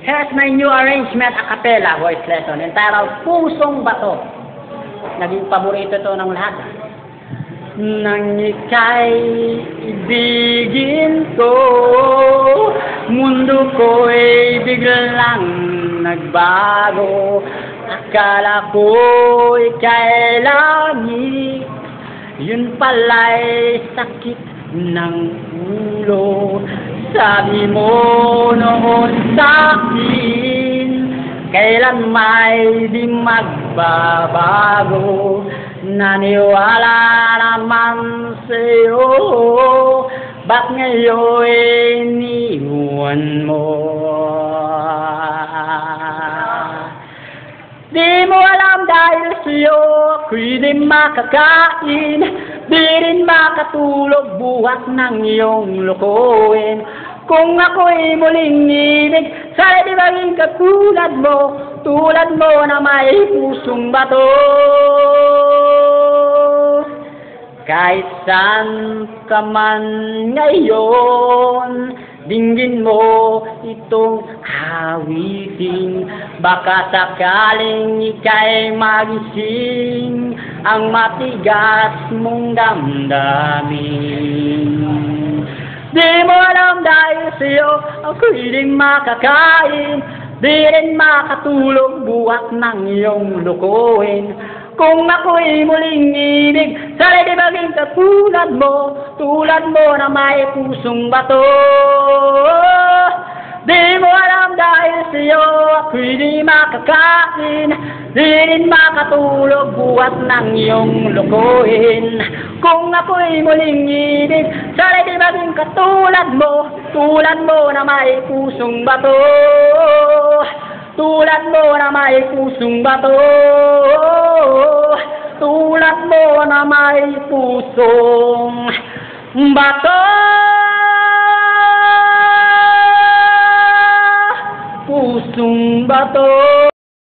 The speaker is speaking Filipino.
Here's my new arrangement a cappella voice lesson entitled Pusong Bato. Naging paborito ito ng lahat. Nang ika'y ibigin ko, mundo ko'y biglang nagbago. Akala ko ika'y langit, yun pala'y sakit ng ulo. Sabi mo noon sa'kin, kailan may di magbabago. Naniwala naman sa'yo, ba't ngayon iniwan mo? Di mo alam dahil sa'yo ako'y di makakain, di rin makatulog buhat ng iyong lokohin. Kung ako'y muling ibig, sana di maging katulad mo, tulad mo na may pusong bato. Kahit saan ka man ngayon, dinggin mo itong awitin. Baka sakaling ika'y magising ang matigas mong damdamin. Di mo alam dahil sa'yo ako'y di makakain, di rin makatulog buhat ng iyong lukuhin. Kung ako'y muling ibig, sana di maging katulad mo na may pusong bato. Di mo alam dahil sa'yo ako'y di makakain, di rin makatulog buhat ng iyong lukuhin. Kung ako'y muling ibig, sana di maging katulad mo na may pusong bato. Tulad mo na may pusong bato, tulad mo na may pusong bato. Pusong bato.